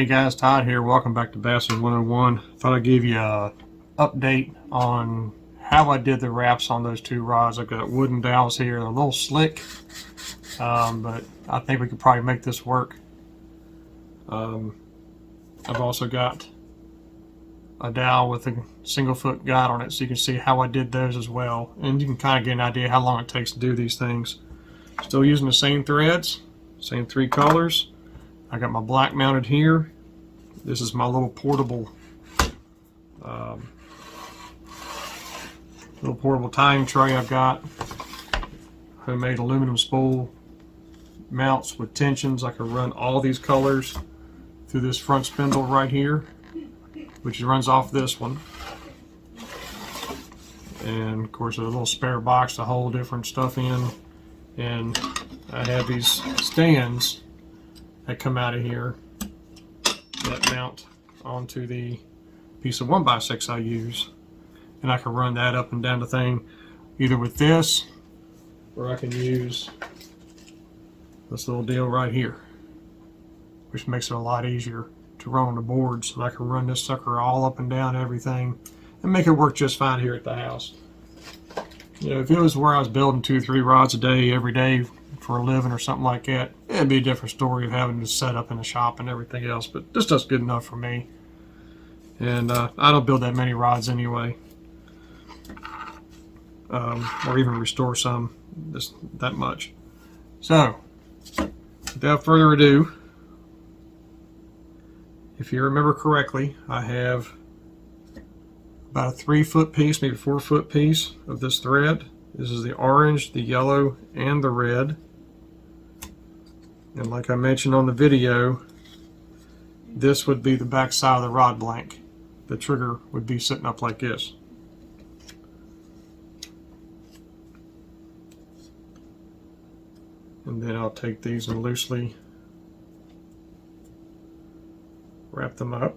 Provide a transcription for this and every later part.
Hey guys, Todd here. Welcome back to Bassin 101. Thought I'd give you a update on how I did the wraps on those two rods. I've got wooden dowels here. They're a little slick, but I think we could probably make this work. I've also got a dowel with a single foot guide on it, so you can see how I did those as well. And you can kind of get an idea how long it takes to do these things. Still using the same threads, same three colors. I got my black mounted here. This is my little portable tying tray I've got. Homemade aluminum spool mounts with tensions. I can run all these colors through this front spindle right here, which runs off this one. And of course a little spare box to hold different stuff in. And I have these stands that come out of here that mount onto the piece of 1x6 I use, and I can run that up and down the thing either with this, or I can use this little deal right here, which makes it a lot easier to run on the boards. And I can run this sucker all up and down everything and make it work just fine here at the house. You know, if it was where I was building 2-3 rods a day every day for a living or something like that, it'd be a different story of having to set up in the shop and everything else, but this does good enough for me. And I don't build that many rods anyway, or even restore some that much. So without further ado, if you remember correctly, I have about a 3-foot piece, maybe 4-foot piece of this thread. This is the orange, the yellow, and the red. And like I mentioned on the video, this would be the back side of the rod blank. The trigger would be sitting up like this. And then I'll take these and loosely wrap them up.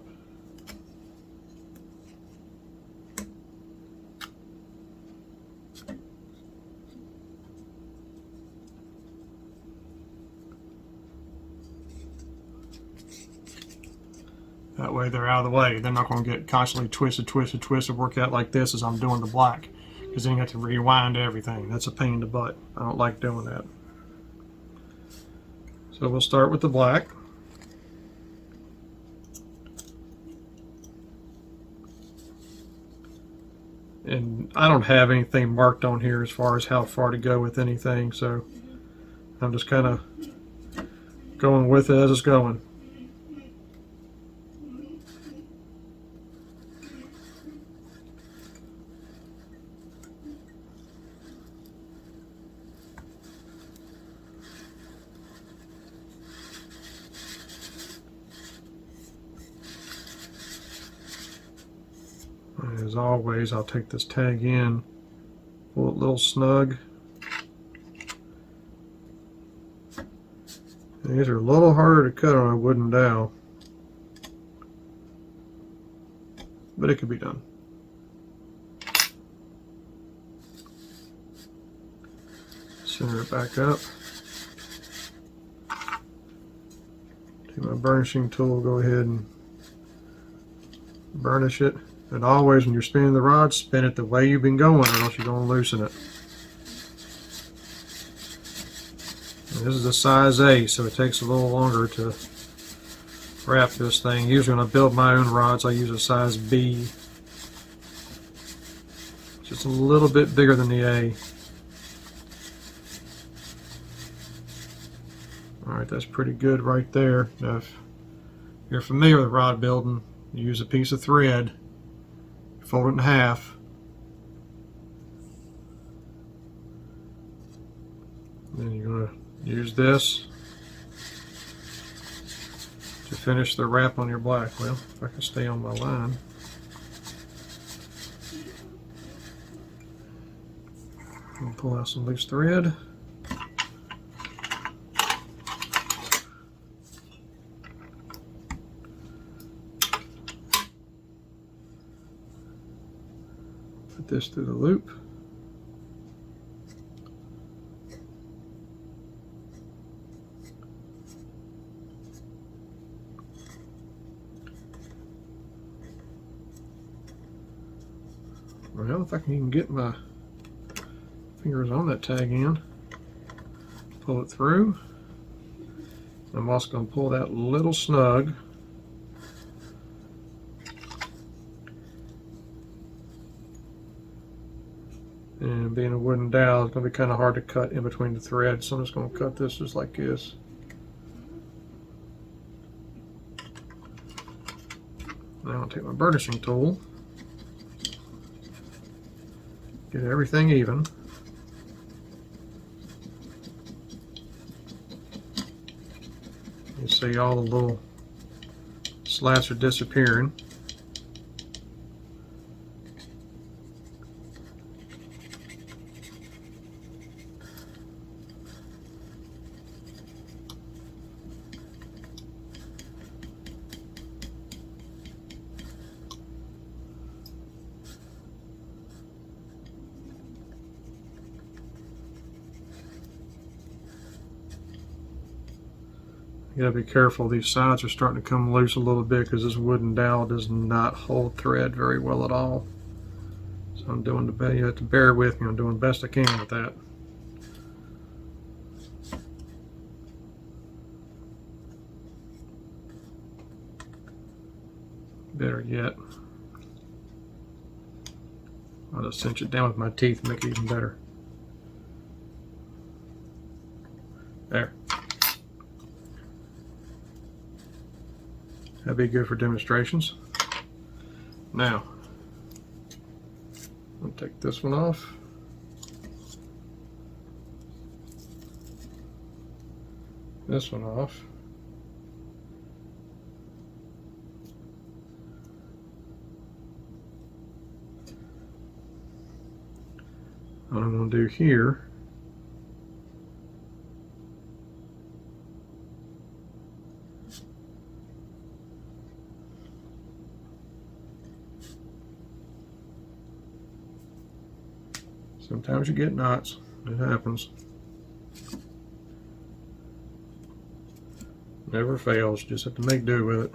That way they're out of the way. They're not going to get constantly twisted, work out like this as I'm doing the black, because then you have to rewind everything. That's a pain in the butt. I don't like doing that. So we'll start with the black. And I don't have anything marked on here as far as how far to go with anything, so I'm just kind of going with it as it's going. As always, I'll take this tag in, pull it a little snug. These are a little harder to cut on a wooden dowel, but it could be done. Center it back up. Take my burnishing tool, go ahead and burnish it. And always when you're spinning the rod, spin it the way you've been going, or else you're going to loosen it. And this is a size A, so it takes a little longer to wrap this thing. Usually when I build my own rods, I use a size B. Just a little bit bigger than the A. Alright, that's pretty good right there. Now, if you're familiar with rod building, you use a piece of thread, fold it in half, then you're going to use this to finish the wrap on your black. Well, if I can stay on my line. I'll pull out some loose thread. Put this through the loop. Well, if I can even get my fingers on that tag end, pull it through. I'm also going to pull that little snug. And being a wooden dowel, it's going to be kind of hard to cut in between the threads, so I'm just going to cut this just like this. Now I'll take my burnishing tool, get everything even. You see all the little slats are disappearing. You gotta be careful, these sides are starting to come loose a little bit because this wooden dowel does not hold thread very well at all. So I'm doing the best, you have to bear with me, I'm doing the best I can with that. Better yet, I'll just cinch it down with my teeth and make it even better. There. That'd be good for demonstrations. Now, I'll take this one off. This one off. What I'm going to do here, sometimes you get knots, it happens. Never fails, just have to make do with it.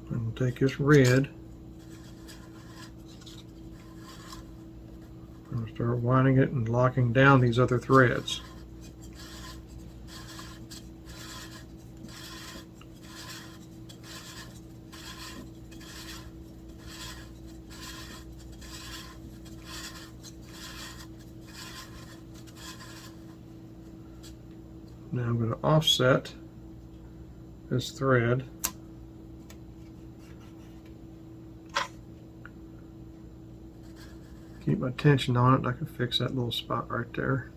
I'm going to take this red and start winding it and locking down these other threads. Now I'm going to offset this thread. Keep my tension on it, and I can fix that little spot right there.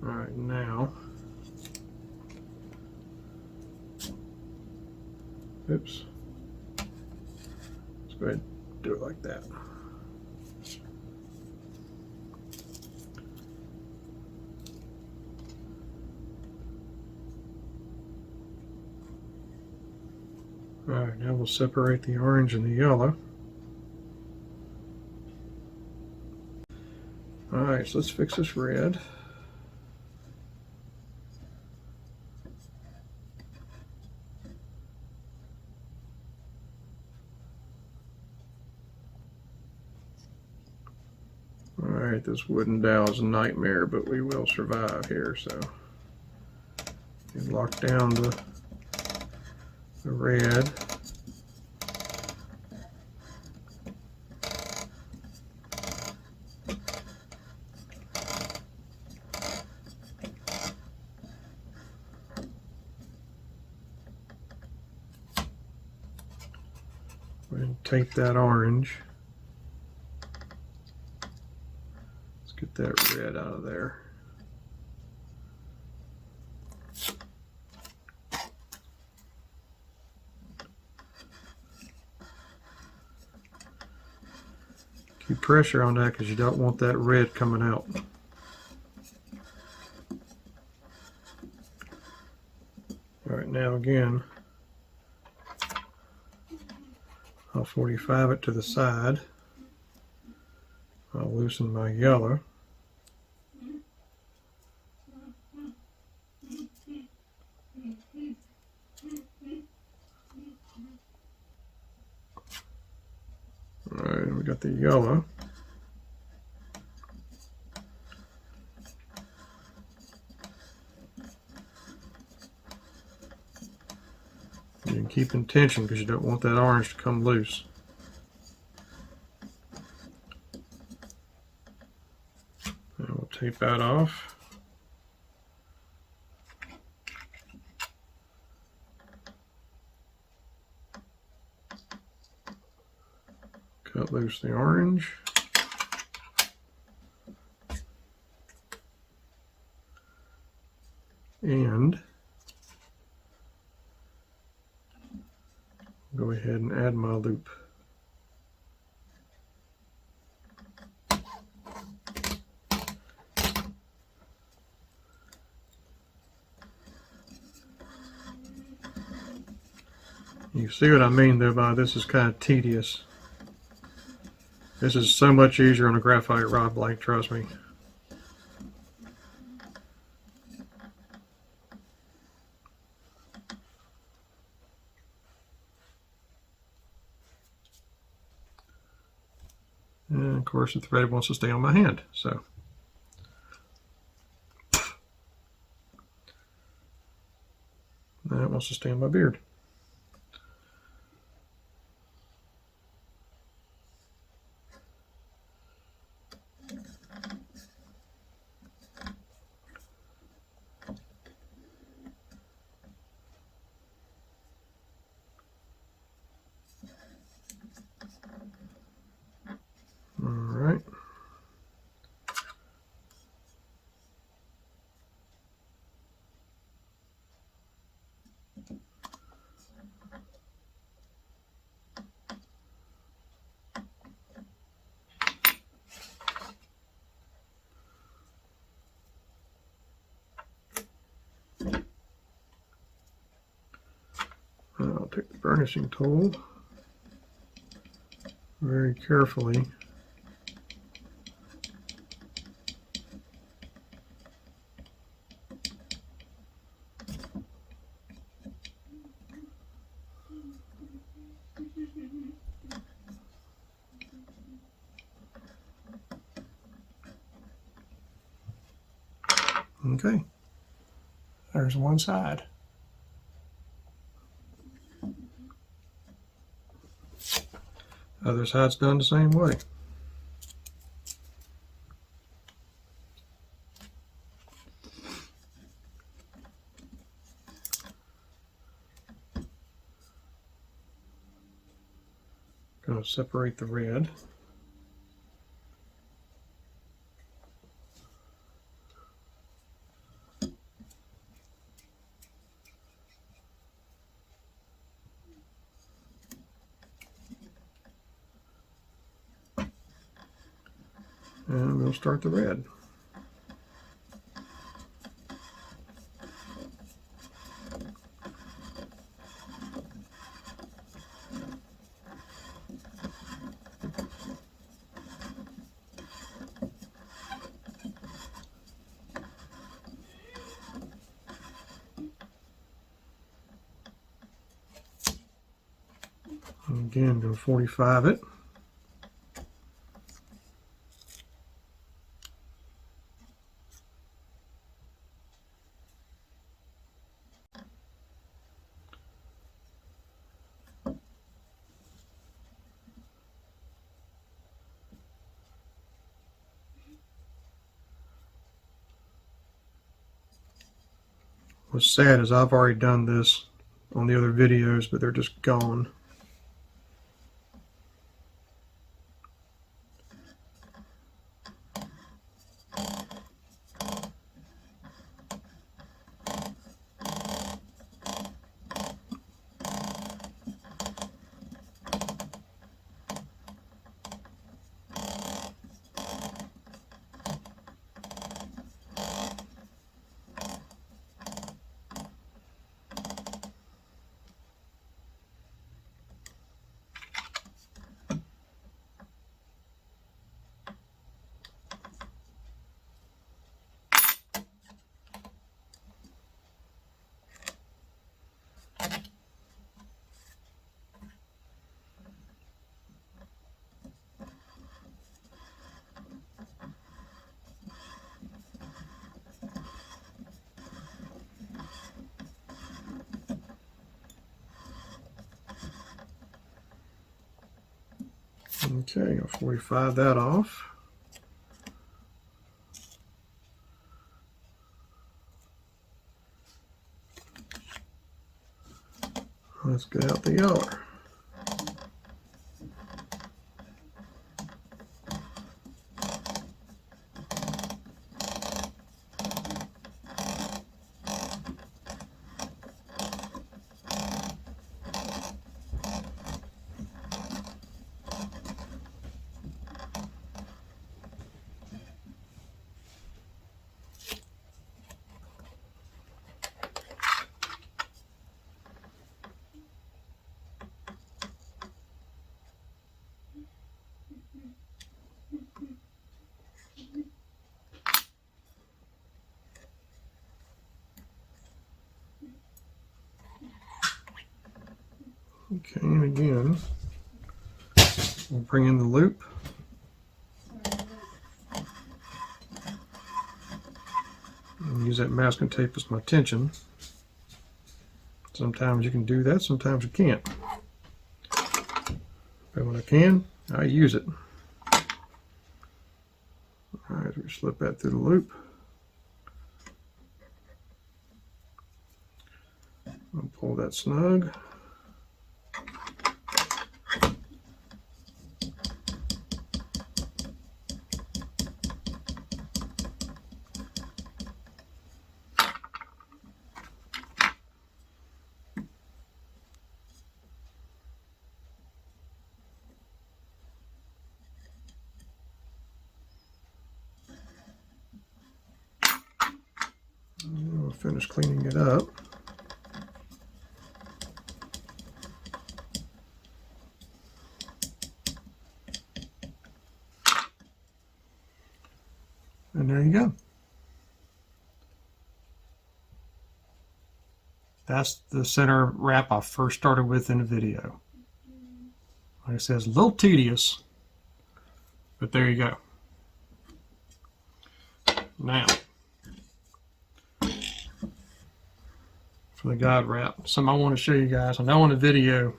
Alright, now, oops, let's go ahead and do it like that. Alright, now we'll separate the orange and the yellow. Alright, so let's fix this red. Alright, this wooden dowel is a nightmare, but we will survive here, so you lock down the red. And take that orange. Let's get that red out of there. Keep pressure on that because you don't want that red coming out. All right, now again, I'll 45 it to the side. I'll loosen my yellow. All right, we got the yellow. You can keep in tension because you don't want that orange to come loose. And we'll tape that off. Cut loose the orange. And go ahead and add my loop. You see what I mean though by this is kind of tedious. This is so much easier on a graphite rod blade, trust me. And of course the thread wants to stay on my hand, so. That wants to stay on my beard. All right. I'll take the burnishing tool very carefully. Okay, there's one side. Other side's done the same way. Going to separate the red. And we'll start the red. And again, go 45 it. What's sad is I've already done this on the other videos, but they're just gone. Okay, I'll 45 that off. Let's get out the yeller. Okay, and again, we'll bring in the loop. And use that masking tape as my tension. Sometimes you can do that, sometimes you can't. But when I can, I use it. Alright, we slip that through the loop. I'll pull that snug. And we'll finish cleaning it up. And there you go. That's the center wrap I first started with in the video. Like I said, it's a little tedious, but there you go. Now, for the guide wrap, something I want to show you guys. I know in the video,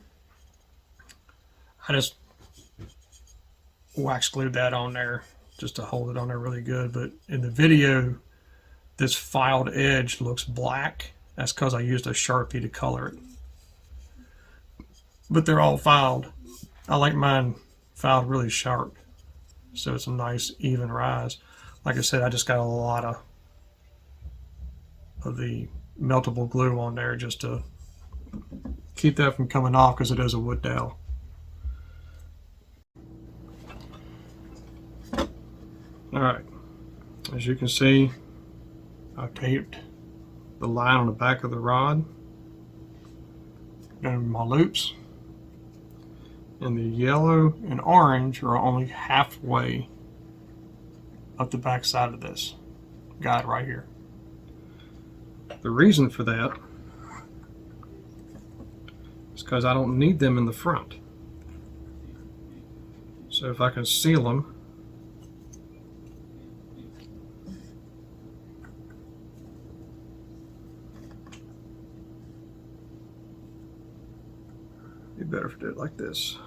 I just wax glued that on there just to hold it on there really good, but in the video, this filed edge looks black. That's because I used a Sharpie to color it. But they're all filed. I like mine filed really sharp, so it's a nice even rise. Like I said, I just got a lot of the meltable glue on there just to keep that from coming off because it is a wood dowel. Alright, as you can see, I taped the line on the back of the rod and my loops, and the yellow and orange are only halfway up the back side of this guide right here. The reason for that is because I don't need them in the front. So if I can seal them, it'd be better if I did it like this.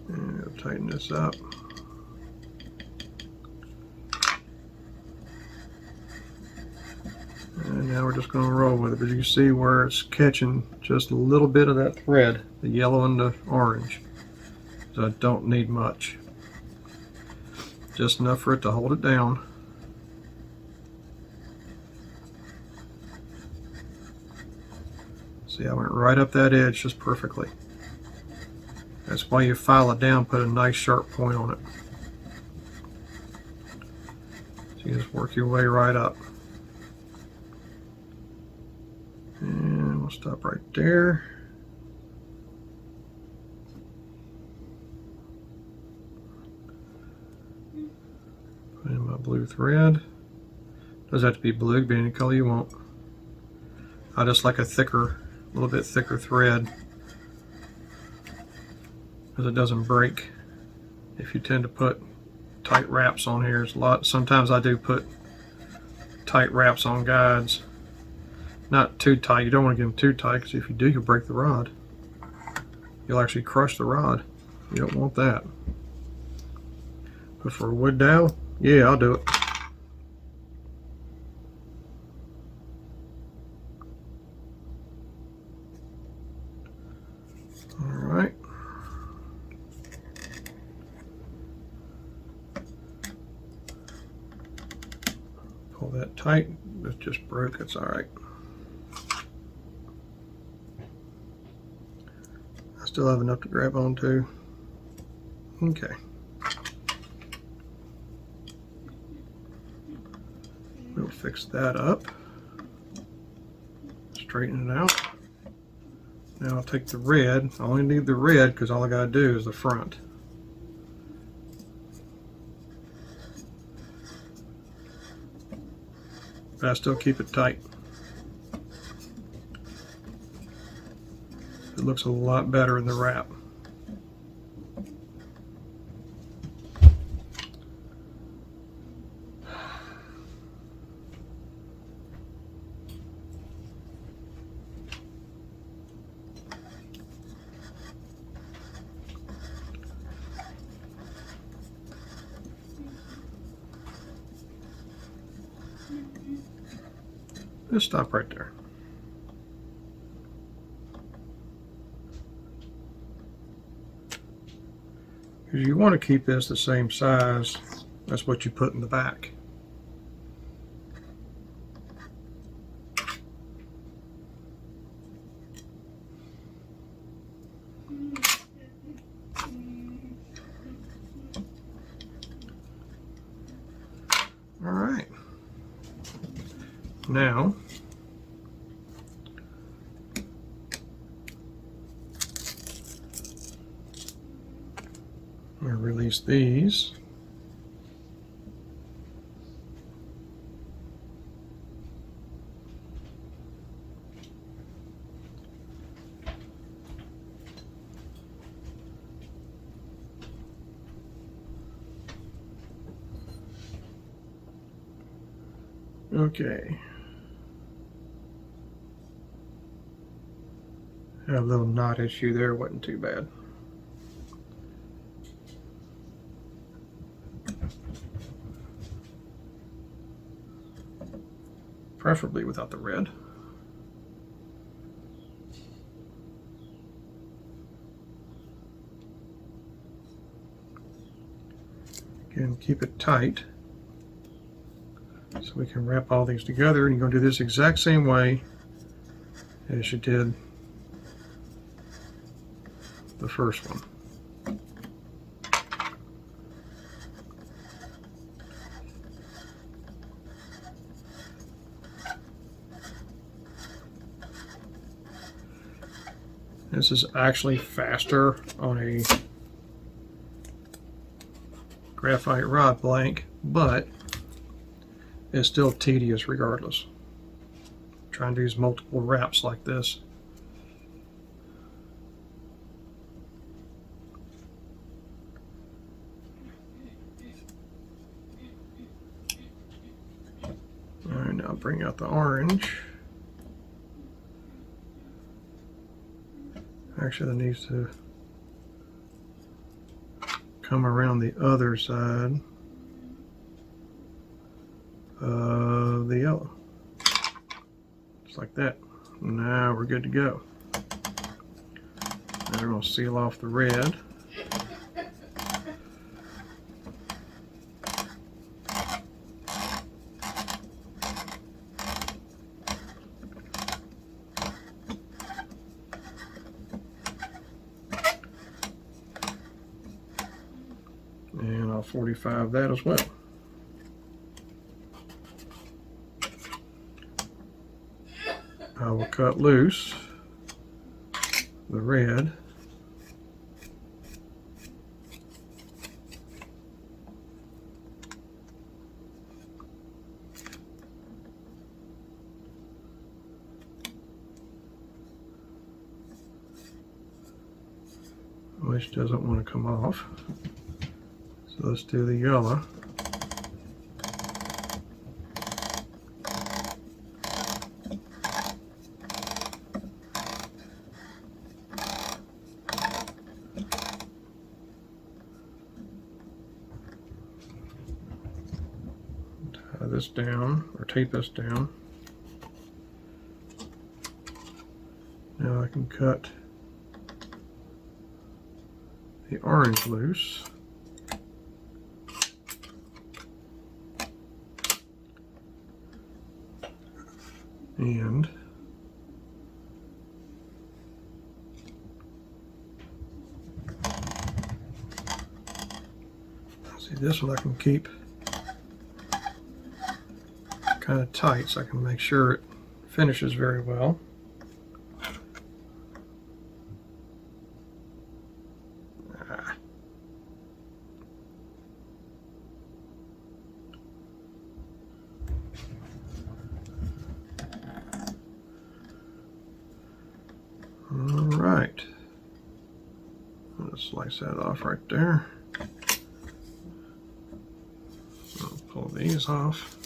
And tighten this up. And now we're just going to roll with it. But you can see where it's catching just a little bit of that thread, the yellow and the orange. So I don't need much. Just enough for it to hold it down. See, I went right up that edge just perfectly. That's why you file it down, put a nice sharp point on it. So you just work your way right up. And we'll stop right there. Put in my blue thread. Doesn't have to be blue, it can be any color you want. I just like a little bit thicker thread, because it doesn't break if you tend to put tight wraps on here. Sometimes I do put tight wraps on guides. Not too tight, you don't want to get them too tight, because if you do, you'll break the rod. You'll actually crush the rod. You don't want that. But for a wood dowel, yeah, I'll do it. Alright. Pull that tight. It just broke, it's alright. I still have enough to grab onto. Okay. We'll fix that up. Straighten it out. Now I'll take the red. I only need the red because all I gotta do is the front. But I still keep it tight. It looks a lot better in the wrap. Just stop right there. Because you want to keep this the same size as what you put in the back. All right. Now, I'm going to release these. Okay. Had a little knot issue there, wasn't too bad. Preferably without the red. Again, keep it tight so we can wrap all these together, and you're going to do this exact same way as you did the first one. This is actually faster on a graphite rod blank, but it's still tedious regardless. Trying to use multiple wraps like this. Alright, now bring out the orange. Actually, that needs to come around the other side of the yellow. Just like that. Now we're good to go. Now we're going to seal off the red. And I'll 45 that as well. I will cut loose the red. Which doesn't want to come off. So let's do the yellow. Tie this down, or tape this down. Now I can cut the orange loose. And see, this one I can keep kind of tight so I can make sure it finishes very well. Alright, I'm going to slice that off right there. I'll pull these off.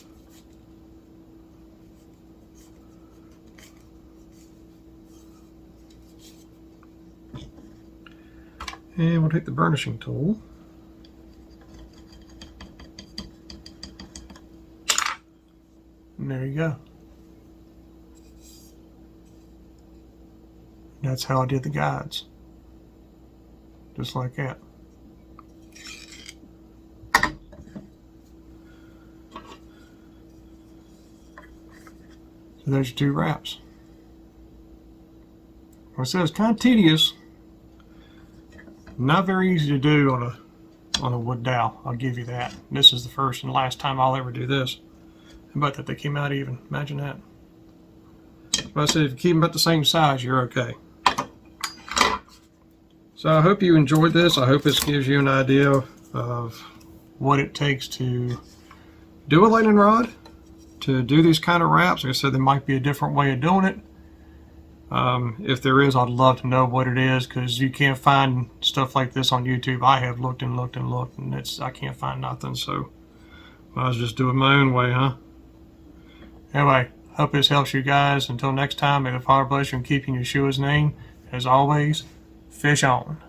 And we'll take the burnishing tool. And there you go. That's how I did the guides. Just like that. So there's your 2 wraps. Like I said, it's kind of tedious. Not very easy to do on a wood dowel, I'll give you that. This is the first and last time I'll ever do this. How about that they came out even? Imagine that. But I said if you keep them about the same size, you're okay. So I hope you enjoyed this. I hope this gives you an idea of what it takes to do a lightning rod, to do these kind of wraps. Like I said, there might be a different way of doing it. If there is, I'd love to know what it is, because you can't find stuff like this on YouTube. I have looked and looked and looked, and I can't find nothing. So I was just doing my own way, huh? Anyway, hope this helps you guys. Until next time, may the Father bless you and keep you in Yeshua's name. As always, fish on.